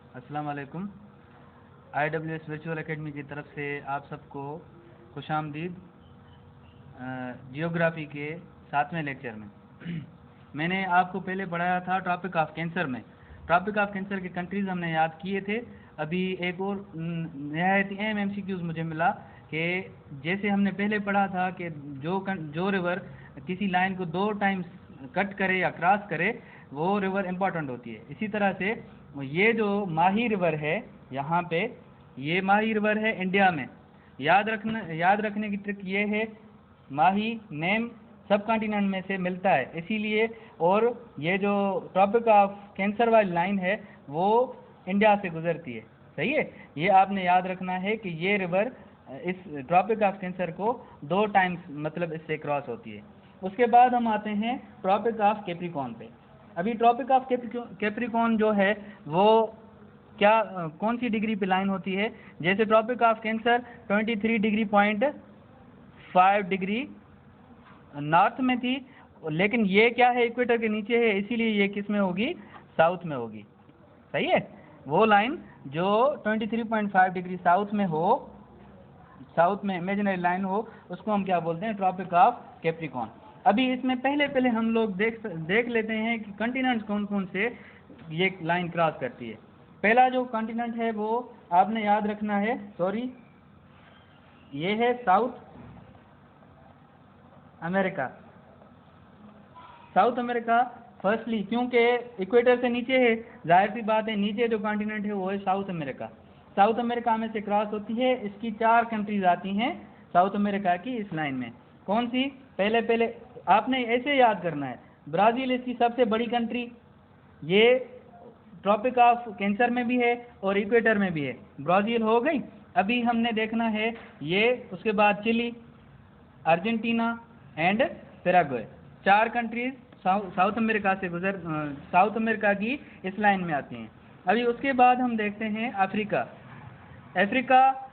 अस्सलाम वालेकुम। IWS virtual academy की तरफ से आप सबको खुशामदीद जियोग्राफी के 7वें लेक्चर में। मैंने आपको पहले पढ़ाया था टॉपिक ऑफ कैंसर में। टॉपिक ऑफ कैंसर के कंट्रीज़ हमने याद किए थे। अभी एक और नहायत अहम MCQs मुझे मिला कि जैसे हमने पहले पढ़ा था कि जो रिवर किसी लाइन को 2 टाइम्स कट करे या क्रॉस करे वो रिवर इम्पॉर्टेंट होती है। इसी तरह से ये जो माही रिवर है यहाँ पे, ये माही रिवर है इंडिया में। याद रखने की ट्रिक ये है, माही नेम सब कॉन्टिनेंट में से मिलता है इसीलिए, और ये जो ट्रॉपिक ऑफ कैंसर वाली लाइन है वो इंडिया से गुजरती है। सही है, ये आपने याद रखना है कि ये रिवर इस ट्रॉपिक ऑफ कैंसर को 2 टाइम्स मतलब इससे क्रॉस होती है। उसके बाद हम आते हैं ट्रॉपिक ऑफ कैप्रिकॉर्न पे। अभी ट्रॉपिक ऑफ कैप्रिकॉर्न जो है वो क्या कौन सी डिग्री पे लाइन होती है? जैसे tropic of cancer 23.5 degree north में थी, लेकिन ये क्या है, इक्वेटर के नीचे है, इसीलिए ये किस में होगी? साउथ में होगी। सही है, वो लाइन जो 23.5 डिग्री साउथ में हो, साउथ में इमेजिनरी लाइन हो, उसको हम क्या बोलते हैं? Tropic of Capricorn. अभी इसमें पहले हम लोग देख लेते हैं कि कॉन्टिनेंट्स कौन कौन से ये लाइन क्रॉस करती है। पहला जो कॉन्टिनेंट है वो आपने याद रखना है, ये है south America. South America firstly, क्योंकि इक्वेटर से नीचे है, जाहिर सी बात है नीचे जो कॉन्टिनेंट है वो है साउथ अमेरिका। साउथ अमेरिका में से क्रॉस होती है, इसकी 4 कंट्रीज आती हैं साउथ अमेरिका की इस लाइन में। कौन सी? पहले आपने ऐसे याद करना है, ब्राज़ील इसकी सबसे बड़ी कंट्री, ये ट्रॉपिक ऑफ कैंसर में भी है और इक्वेटर में भी है। ब्राज़ील हो गई। अभी हमने देखना है ये, उसके बाद Chile, Argentina and Paraguay, 4 countries South America की इस लाइन में आती हैं। अभी उसके बाद हम देखते हैं अफ्रीका। अफ्रीका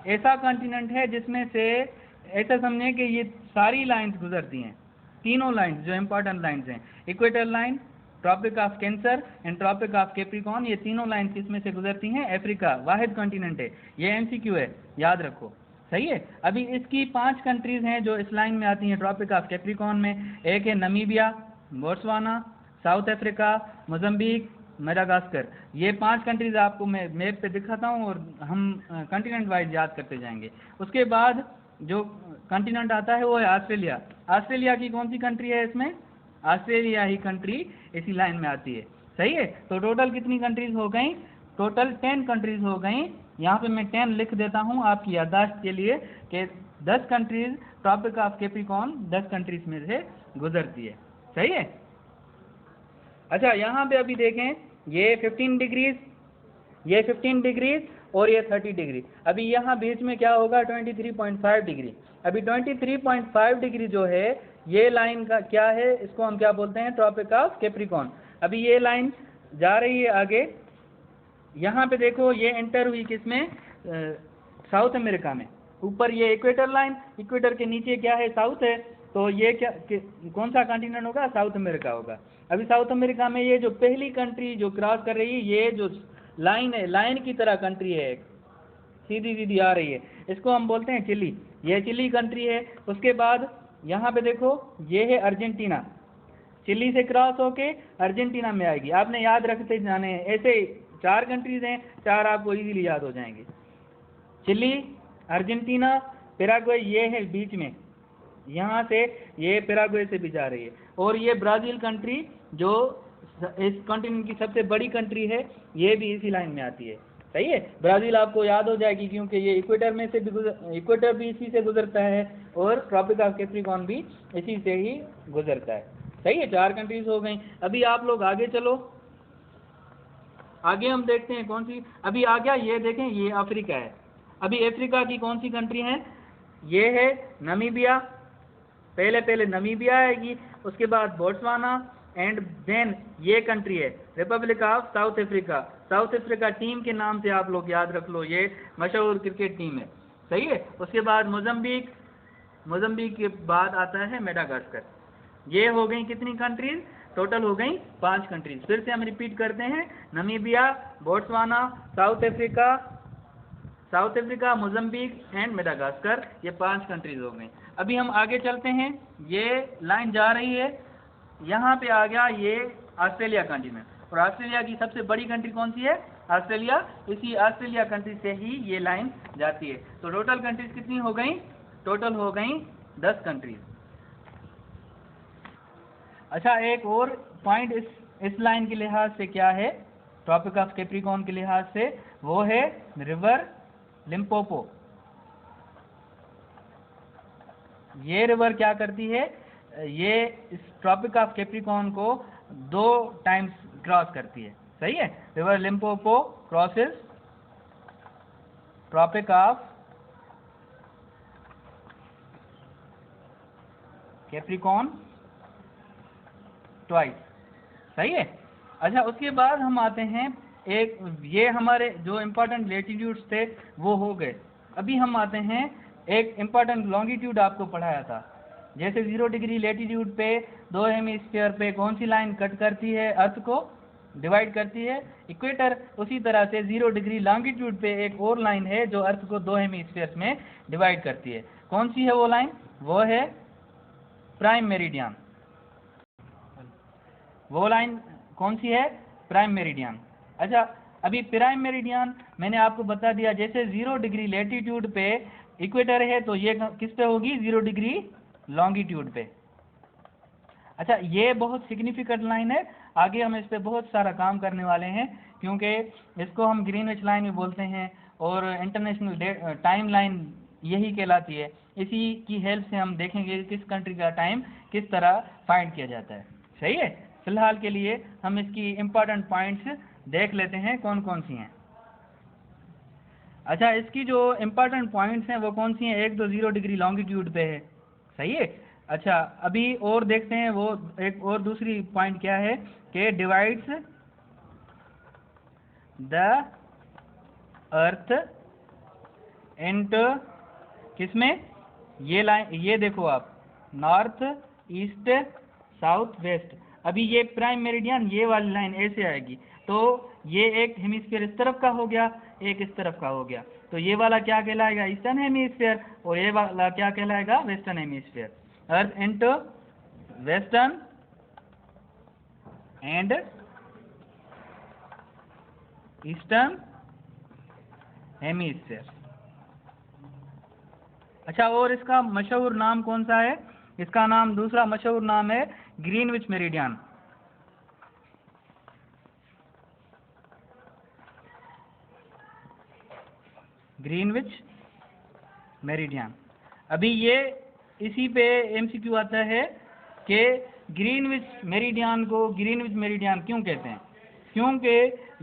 ऐसा कॉन्टिनेंट है जिसमें से ऐसा समझें कि ये सारी लाइंस गुजरती हैं, तीनों लाइंस जो इम्पोर्टेंट लाइंस हैं, equator line, tropic of cancer and tropic of Capricorn, ये तीनों लाइंस किसमें से गुजरती हैं? अफ्रीका वाहिद कॉन्टिनेंट है। ये MCQ है, याद रखो। सही है। अभी इसकी 5 कंट्रीज हैं जो इस लाइन में आती हैं ट्रॉपिक ऑफ कैप्रिकॉर्न में। एक है Namibia, Botswana, south Africa, Mozambique, Madagascar. ये 5 कंट्रीज आपको मैं मैप पे दिखाता हूँ और हम कॉन्टिनेंट वाइज याद करते जाएंगे। उसके बाद जो कॉन्टिनेंट आता है वो है ऑस्ट्रेलिया। ऑस्ट्रेलिया की कौन सी कंट्री है इसमें? ऑस्ट्रेलिया ही कंट्री इसी लाइन में आती है। सही है, तो टोटल कितनी कंट्रीज हो गई? टोटल 10 कंट्रीज हो गई। यहाँ पे मैं 10 लिख देता हूँ आपकी याददाश्त के लिए कि 10 countries tropic of Capricorn 10 countries में से गुजरती है। सही है। अच्छा, यहाँ पे अभी देखें, ये 15 डिग्रीज, ये 15 डिग्रीज और ये 30 डिग्री। अभी यहाँ बीच में क्या होगा? 23.5 डिग्री। अभी 23.5 डिग्री जो है ये लाइन का क्या है? इसको हम क्या बोलते हैं? Tropic of Capricorn. अभी ये लाइन जा रही है आगे, यहाँ पे देखो ये एंटर हुई किसमें? साउथ अमेरिका में। ऊपर ये इक्वेटर लाइन, इक्वेटर के नीचे क्या है? साउथ है, तो ये कौन सा कॉन्टिनेंट होगा? साउथ अमेरिका होगा। अभी साउथ अमेरिका में ये जो पहली कंट्री जो क्रॉस कर रही है, ये जो लाइन है, लाइन की तरह कंट्री है, सीधी सीधी आ रही है, इसको हम बोलते हैं चिली। ये चिली कंट्री है। उसके बाद यहाँ पे देखो ये है अर्जेंटीना, चिली से क्रॉस होके अर्जेंटीना में आएगी। आपने याद रखते जाने हैं, ऐसे 4 कंट्रीज हैं, 4 आपको इजीली याद हो जाएंगे। चिली, अर्जेंटीना, पैराग्वे, ये है बीच में, यहाँ से ये पैराग्वे से भी जा रही है। और ये ब्राज़ील कंट्री जो इस कॉन्टिनेंट की सबसे बड़ी कंट्री है, ये भी इसी लाइन में आती है। सही है, ब्राज़ील आपको याद हो जाएगी क्योंकि ये इक्वेटर में से भी इक्वेटर भी इसी से गुजरता है और ट्रॉपिक ऑफ कैप्रिकॉर्न भी इसी से ही गुजरता है। सही है, 4 कंट्रीज हो गई। अभी आप लोग आगे चलो, आगे हम देखते हैं कौन सी। अभी आ गया, ये देखें, ये अफ्रीका है। अभी अफ्रीका की कौन सी कंट्री है? ये है नमीबिया। पहले नमीबिया आएगी, उसके बाद बोट्सवाना एंड देन ये कंट्री है Republic of south Africa. South Africa team के नाम से आप लोग याद रख लो, ये मशहूर क्रिकेट टीम है। सही है। उसके बाद मोजम्बिक के बाद आता है मेडागास्कर। ये हो गई कितनी कंट्रीज? टोटल हो गई 5 कंट्रीज। फिर से हम रिपीट करते हैं, Namibia, Botswana, south Africa, Mozambique and Madagascar, ये 5 कंट्रीज हो गई। अभी हम आगे चलते हैं, ये लाइन जा रही है, यहाँ पे आ गया ये ऑस्ट्रेलिया कंटिनेंट, और ऑस्ट्रेलिया की सबसे बड़ी कंट्री कौन सी है? ऑस्ट्रेलिया। इसी ऑस्ट्रेलिया कंट्री से ही ये लाइन जाती है। तो टोटल कंट्रीज कितनी हो गई? टोटल हो गई 10 कंट्रीज। अच्छा, एक और पॉइंट इस लाइन के लिहाज से क्या है, ट्रॉपिक ऑफ कैप्रिकॉर्न के लिहाज से, वो है रिवर लिम्पोपो। ये रिवर क्या करती है? ये इस ट्रॉपिक ऑफ कैप्रिकॉर्न को 2 टाइम्स क्रॉस करती है। सही है, river Limpopo crosses tropic of Capricorn twice. सही है। अच्छा, उसके बाद हम आते हैं, एक ये हमारे जो इम्पोर्टेंट लेटीट्यूड्स थे वो हो गए। अभी हम आते हैं, एक इम्पोर्टेंट लॉन्गिट्यूड आपको पढ़ाया था, जैसे 0 डिग्री लेटीट्यूड पे 2 हेमिस्फीयर पे कौन सी लाइन कट करती है, अर्थ को डिवाइड करती है? इक्वेटर। उसी तरह से 0 डिग्री लॉन्गिट्यूड पे एक और लाइन है जो अर्थ को 2 हेमिस्फीयर्स में डिवाइड करती है। कौन सी है वो लाइन? वो है प्राइम मेरिडियन। वो लाइन कौन सी है? Prime meridian. अच्छा, अभी प्राइम मेरिडियन मैंने आपको बता दिया, जैसे 0 डिग्री लेटीट्यूड पे इक्वेटर है तो ये किस पे होगी? 0 डिग्री लॉन्गिट्यूड पे। अच्छा, ये बहुत सिग्निफिकेंट लाइन है, आगे हम इस पे बहुत सारा काम करने वाले हैं, क्योंकि इसको हम ग्रीनविच लाइन भी बोलते हैं और इंटरनेशनल टाइम लाइन यही कहलाती है। इसी की हेल्प से हम देखेंगे किस कंट्री का टाइम किस तरह फाइंड किया जाता है। सही है। फिलहाल के लिए हम इसकी इम्पोर्टेंट पॉइंट्स देख लेते हैं कौन कौन सी हैं। अच्छा, इसकी जो इम्पोर्टेंट पॉइंट्स हैं वो कौन सी हैं? एक तो 0 डिग्री लॉन्गिट्यूड पे है। सही है। अच्छा, अभी और देखते हैं, वो एक और दूसरी पॉइंट क्या है कि डिवाइड्स द अर्थ इनटू किसमें? ये लाइन, ये देखो आप, नॉर्थ ईस्ट साउथ वेस्ट। अभी ये प्राइम मेरिडियन, ये वाली लाइन ऐसे आएगी, तो ये एक हेमिस्फीयर इस तरफ का हो गया, एक इस तरफ का हो गया, तो ये वाला क्या कहलाएगा? ईस्टर्न हेमिस्फीयर, और ये वाला क्या कहलाएगा? Western hemisphere. Earth into western and eastern hemisphere. अच्छा, और इसका मशहूर नाम कौन सा है? इसका नाम, दूसरा मशहूर नाम है ग्रीनविच मेरिडियन। Greenwich meridian. अभी ये इसी पे एमसीक्यू आता है कि ग्रीनविच मेरिडियन को ग्रीनविच मेरिडियन क्यों कहते हैं? क्योंकि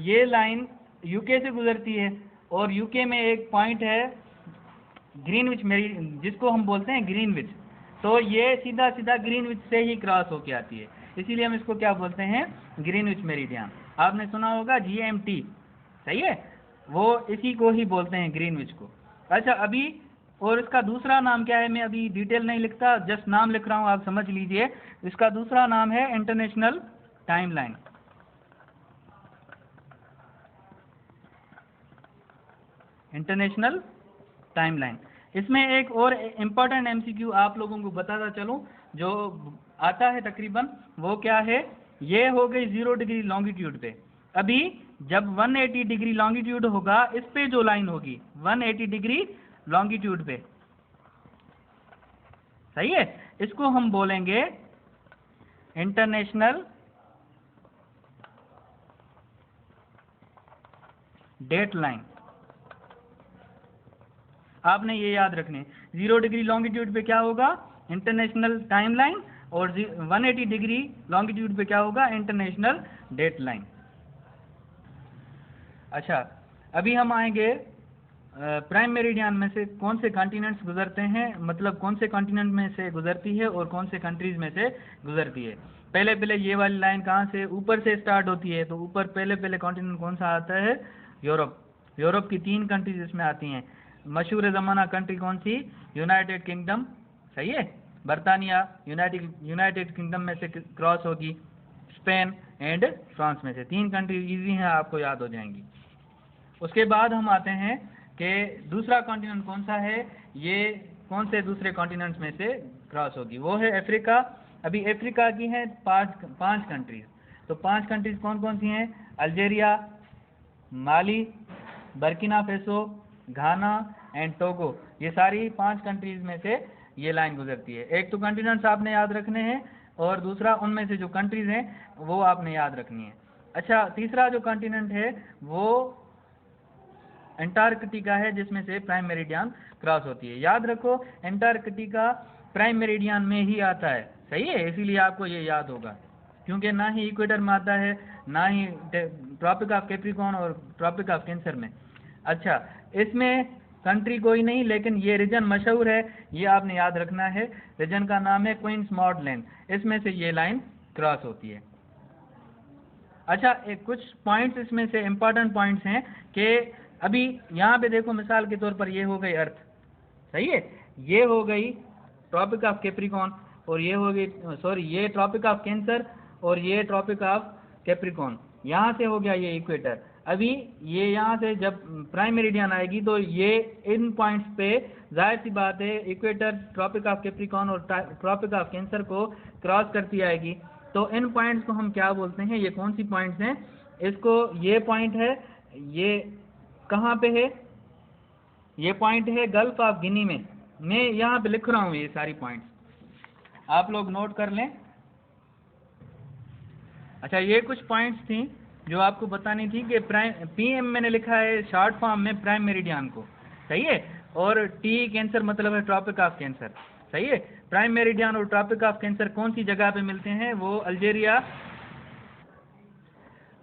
ये लाइन यूके से गुजरती है, और यूके में एक पॉइंट है ग्रीनविच मेरिडियन, जिसको हम बोलते हैं ग्रीनविच, तो ये सीधा सीधा ग्रीनविच से ही क्रॉस होके आती है, इसीलिए हम इसको क्या बोलते हैं? Greenwich meridian. आपने सुना होगा जीएमटी। सही है, वो इसी को ही बोलते हैं, ग्रीनविच को। अच्छा, अभी और इसका दूसरा नाम क्या है? मैं अभी डिटेल नहीं लिखता, जस्ट नाम लिख रहा हूँ, आप समझ लीजिए। इसका दूसरा नाम है इंटरनेशनल टाइमलाइन। International timeline. इसमें एक और इम्पोर्टेंट एमसीक्यू आप लोगों को बताता चलूं जो आता है तकरीबन, वो क्या है? ये हो गई 0 डिग्री लॉन्गिट्यूड पे। अभी जब 180 डिग्री लॉन्गिट्यूड होगा, इस पे जो लाइन होगी 180 डिग्री लॉन्गिट्यूड पे, सही है, इसको हम बोलेंगे इंटरनेशनल डेट लाइन। आपने ये याद रखने, 0 डिग्री लॉन्गिट्यूड पे क्या होगा? इंटरनेशनल टाइम लाइन, और 180 डिग्री लॉन्गिट्यूड पे क्या होगा? International date line. अच्छा, अभी हम आएंगे प्राइम मेरिडियन में से कौन से कॉन्टिनेंट्स गुजरते हैं, मतलब कौन से कॉन्टिनेंट में से गुजरती है और कौन से कंट्रीज में से गुजरती है। पहले ये वाली लाइन कहाँ से? ऊपर से स्टार्ट होती है, तो ऊपर पहले कॉन्टिनेंट कौन सा आता है? यूरोप। यूरोप की 3 कंट्रीज इसमें आती हैं। मशहूर ज़माना कंट्री कौन सी? United kingdom. सही है, बरतानिया यूनाइटेड किंगडम में से क्रॉस होगी। स्पेन एंड फ्रांस में से। 3 कंट्रीज इजी हैं, आपको याद हो जाएंगी। उसके बाद हम आते हैं कि दूसरा कॉन्टिनेंट कौन सा है, ये कौन से दूसरे कॉन्टिनेंट्स में से क्रॉस होगी, वो है अफ्रीका। अभी अफ्रीका की हैं 5 कंट्रीज। तो 5 कंट्रीज कौन कौन सी हैं? Algeria, Mali, Burkina Faso, Ghana and Togo. ये सारी 5 कंट्रीज में से ये लाइन गुजरती है। एक तो कॉन्टिनेंट्स आपने याद रखने हैं और दूसरा उनमें से जो कंट्रीज हैं वो आपने याद रखनी है। अच्छा, तीसरा जो कॉन्टिनेंट है वो अंटार्कटिका है, जिसमें से प्राइम मेरिडियन क्रॉस होती है। याद रखो, अंटार्कटिका प्राइम मेरिडियन में ही आता है, सही है, इसीलिए आपको ये याद होगा, क्योंकि ना ही इक्वेटर में आता है, ना ही ट्रॉपिक ऑफ कैप्रिकॉर्न और ट्रॉपिक ऑफ कैंसर में। अच्छा, इसमें कंट्री कोई नहीं, लेकिन ये रीजन मशहूर है, ये आपने याद रखना है। रीजन का नाम है क्वींस मॉड लैंड, इसमें से ये लाइन क्रॉस होती है। अच्छा, कुछ पॉइंट्स इसमें से इम्पॉर्टेंट पॉइंट्स हैं कि अभी यहाँ पे देखो, मिसाल के तौर पर ये हो गई अर्थ, सही है, ये हो गई ट्रॉपिक ऑफ कैप्रिकॉर्न और ये हो गई ये ट्रॉपिक ऑफ कैंसर और ये ट्रॉपिक ऑफ कैप्रिकॉर्न, यहाँ से हो गया ये इक्वेटर। अभी ये यहाँ से जब प्राइम मेरिडियन आएगी तो ये इन पॉइंट्स पे जाहिर सी बात है इक्वेटर, ट्रॉपिक ऑफ कैप्रिकॉर्न और ट्रॉपिक ऑफ कैंसर को क्रॉस करती आएगी। तो इन पॉइंट्स को हम क्या बोलते हैं, ये कौन सी पॉइंट्स हैं? इसको, ये पॉइंट है, ये कहाँ पे है? ये पॉइंट है गल्फ ऑफ गिनी में। मैं यहाँ पे लिख रहा हूँ ये सारी पॉइंट्स, आप लोग नोट कर लें। अच्छा, ये कुछ पॉइंट्स थी जो आपको बतानी थी कि PM मैंने लिखा है शॉर्ट फॉर्म में प्राइम मेरिडियन को, सही है, और T कैंसर मतलब है ट्रॉपिक ऑफ कैंसर, सही है। प्राइम मेरिडियन और ट्रॉपिक ऑफ कैंसर कौन सी जगह पे मिलते हैं? वो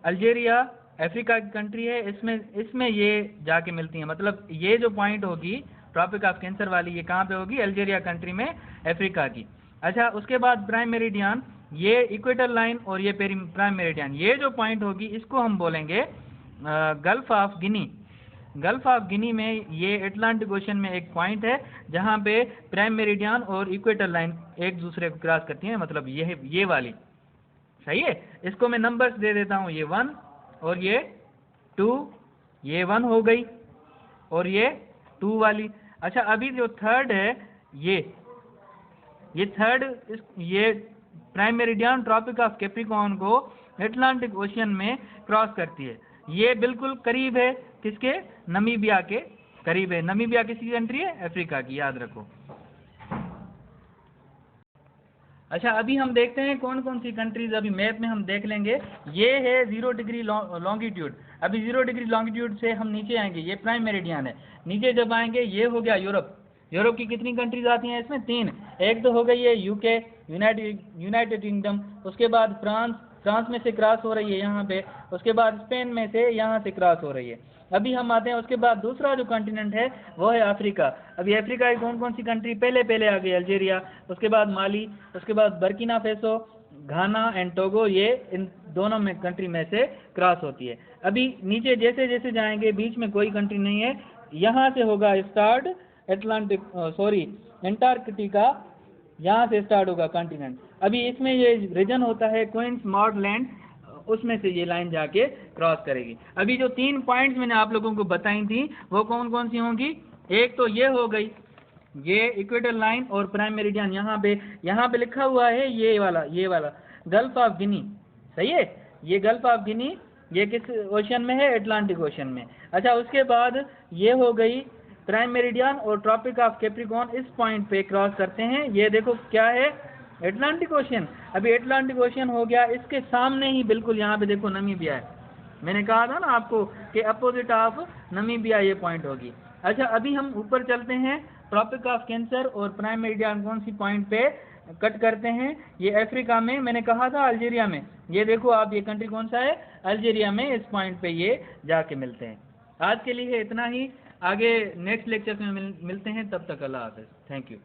अल्जीरिया अफ्रीका की कंट्री है, इसमें ये जाके मिलती हैं। मतलब ये जो पॉइंट होगी ट्रॉपिक ऑफ कैंसर वाली, ये कहाँ पे होगी? अल्जीरिया कंट्री में, अफ्रीका की। अच्छा, उसके बाद प्राइम मेरिडियन, ये इक्वेटर लाइन और ये प्राइम मेरिडियन, ये जो पॉइंट होगी इसको हम बोलेंगे gulf of Guinea. Gulf of Guinea में ये अटलांटिक ओशन में एक पॉइंट है जहाँ पे प्राइम मेरिडियन और इक्वेटर लाइन एक दूसरे को क्रॉस करती हैं, मतलब ये वाली, सही है। इसको मैं नंबर्स दे देता हूँ, ये 1 और ये 2, ये 1 हो गई और ये 2 वाली। अच्छा, अभी जो थर्ड है, ये थर्ड, ये prime meridian tropic of Capricorn को अटलांटिक ओशियन में क्रॉस करती है। ये बिल्कुल करीब है, किसके? नमीबिया के करीब है। नमीबिया किसकी कंट्री है? अफ्रीका की, याद रखो। अच्छा, अभी हम देखते हैं कौन कौन सी कंट्रीज, अभी मैप में हम देख लेंगे। ये है 0 डिग्री लॉन्गिट्यूड। अभी 0 डिग्री लॉन्गिट्यूड से हम नीचे आएंगे, ये प्राइम मेरिडियन है। नीचे जब आएंगे, ये हो गया यूरोप। यूरोप की कितनी कंट्रीज आती हैं इसमें? 3। एक तो हो गई है UK, यूनाइटेड किंगडम। उसके बाद फ्रांस में से क्रॉस हो रही है यहाँ पे। उसके बाद स्पेन में से यहाँ से क्रॉस हो रही है। अभी हम आते हैं, उसके बाद दूसरा जो कॉन्टिनेंट है वो है अफ्रीका। अभी अफ्रीका की कौन कौन सी कंट्री पहले आ गई? अल्जीरिया, उसके बाद माली, उसके बाद Burkina Faso, Ghana and Togo, ये इन दोनों में कंट्री में से क्रॉस होती है। अभी नीचे जैसे जैसे जाएंगे, बीच में कोई कंट्री नहीं है, यहाँ से होगा स्टार्ट अंटार्कटिका, यहाँ से स्टार्ट होगा कॉन्टिनेंट। अभी इसमें ये रीजन होता है क्वींस मॉड लैंड, उसमें से ये लाइन जाके क्रॉस करेगी। अभी जो 3 पॉइंट्स मैंने आप लोगों को बताई थी वो कौन कौन सी होंगी? एक तो ये हो गई, ये इक्वेटर लाइन और प्राइम मेरिडियन, यहाँ पे लिखा हुआ है ये वाला गल्फ ऑफ गिनी, सही है। ये गल्फ ऑफ गिनी, ये किस ओशन में है? अटलांटिक ओशन में। अच्छा, उसके बाद ये हो गई प्राइम मेरिडियन और ट्रॉपिक ऑफ कैप्रिकॉर्न, इस पॉइंट पे क्रॉस करते हैं। ये देखो क्या है? Atlantic ocean. अभी अटलांटिक ओशन हो गया, इसके सामने ही बिल्कुल यहाँ पे देखो नमीबिया है। मैंने कहा था ना आपको कि अपोजिट ऑफ नमीबिया ये पॉइंट होगी। अच्छा, अभी हम ऊपर चलते हैं, ट्रॉपिक ऑफ कैंसर और प्राइम मेरिडियन कौन सी पॉइंट पे कट करते हैं? ये अफ्रीका में, मैंने कहा था अल्जीरिया में। ये देखो आप, ये कंट्री कौन सा है? अल्जीरिया में, इस पॉइंट पे ये जाके मिलते हैं। आज के लिए इतना ही, आगे नेक्स्ट लेक्चर में मिलते हैं, तब तक अल्लाह हाफ़िज़, थैंक यू।